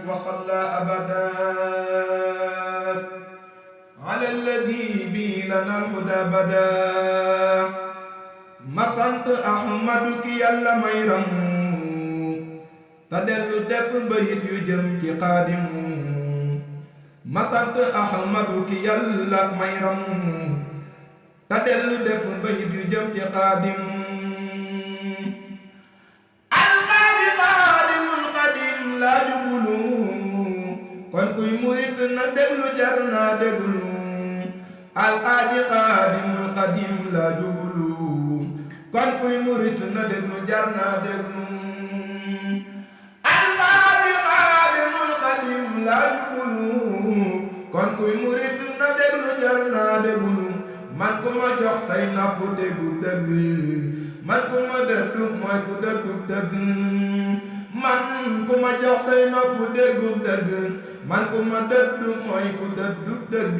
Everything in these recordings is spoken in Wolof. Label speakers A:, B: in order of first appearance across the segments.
A: وصلى أبدا على الذي به لنا الهدى بدا ma sant Ahmadu ki Yàlla may ramu te dellu def bayit yu jëm ci Xaadimu ma sant Ahmadu ki Yàlla may ramu te dellu def bayit yu jëm ci Xaadimu alqaadi Xaadimul Xadim laa jubulu kon kuy murit na déglu jar naa déglu alqaadi Xaadimul Xadim laa jubulu kon kuy murit na déglu jar naa déglu alqaadi Xaadimul Xadim laa jubulu kon kuy murit na déglu jar naa déglu man ku ma jox say nopp déggu dëgg man ku ma dëddu mooy ku dëddu dëgg man ku ma jox say nopp déggu dëgg man ku ma dëddu mooy ku dëddu dëgg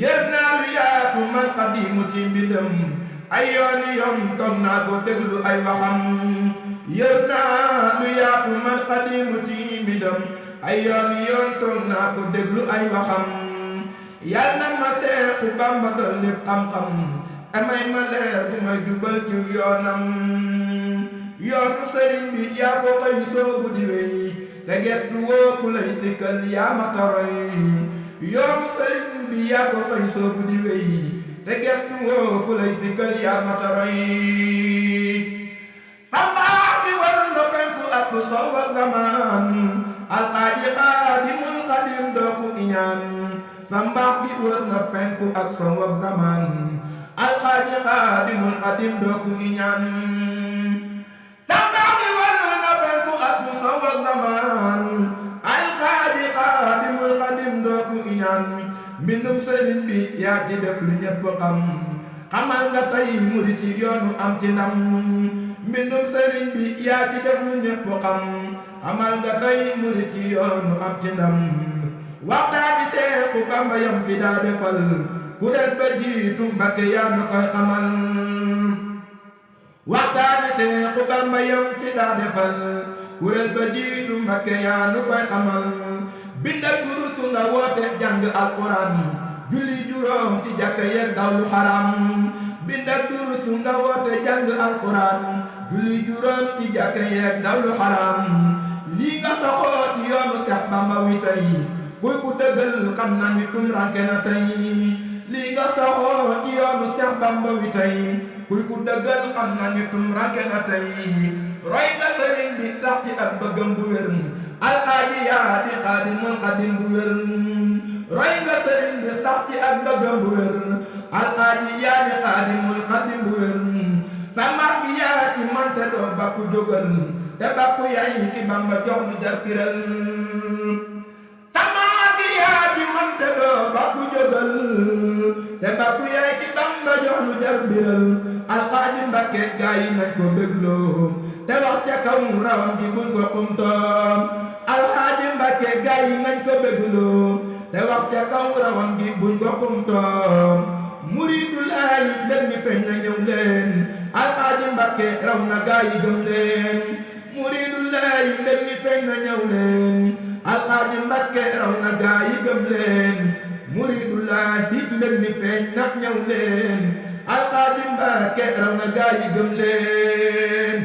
A: yër naa lu yaatu man Xaadimu ci mbindam ay yooni yoon toog naa ko déglu ay waxam yër naa lu yaatu man Xaadimu ci mbindam ay yooni yoon toog naa ko déglu ay waxam yal na ma Seexu Bamba doon lépp xam-xam amay ma leer du may jubal ci yoonam yoonu sëriñ bi yaa ko koy soobu di wey te gestu woo ku lay sikkal yaa ma toroy yoonu sëriñ bi yaa ko koy soobu di wey te gestu woo ku lay sikkal yaa ma toroy sambaa di war na penku ak sow ak zaman alqaadi Xaadimul Xadim doo ku iñaan sambaax gi wër na penku ak sow ak zaman alqaadi Xaadimul Xadim doo ku iñaan sambaax gi wër na penku ak sow ak zaman alqaadi Xaadimul Xadim doo ku iñaan mbindum sëriñ bi yaa ci def lu ñépp xam xamal nga tey murit yi yoonu am ci ndam mbindum sëriñ bi yaa ci def lu ñépp xam xamal nga tey murit yi yoonu am ci ndam waxtaani Seexu Bamba yam fi daa defal kuréel ba jiitu Mbakke yaa nu koy xamal waxtaani Seexu Bamba yam fi daa defal kuréel ba jiitu Mbakke yaa nu koy xamal bindal durusu nga woote jàng alquran julli juróom ci jàkka yeeg dawlu xaram bindal durusu nga woote jàng alquran julli juróom ci jàkka yeeg dawlu xaram lii nga saxoo ci yoonu Seex Bamba wi tey kuy ku dëggal xam na ni tumranke na tey lii nga saxoo ci yoonu Seex Bamba wi tey kuy ku dëggal xam na ni tumranke na tey roy nga sëriñ bi sax ci ak bëggam bu wér alqaadi yaa di Xaadimul Xadim bu wér roy nga sëriñ bi sax ci ak bëggam bu wér alqaadi yaa di Xaadimul Xadim bu wér sa mar gi yaa ci mante doo bakku jógal te bakku yaay ki Bamba jox lu jar piral yaa ci mante doo bakku jógal te bakku yaay ci Bamba jox lu jar biral alqaadi Mbakke gaa yi nañ ko bégloo te wax ca kaw rawam gi buñ ko xumtoom alqaadi Mbakke gaa yi nañ ko bégloo te wax ca kaw rawam gi buñ ko xumtoom muridu laay mbir mi feeñ na ñëw leen alqaadi Mbakke raw na gaa yi gëm leen muridu laay mbir mi feeñ na ñëw leen alqaadi Mbakke raw na gaa yi gëm leen muridu laahi mbir mi feeñ na ñëw leen alqaadi Mbakke raw na gaa yi gëm leen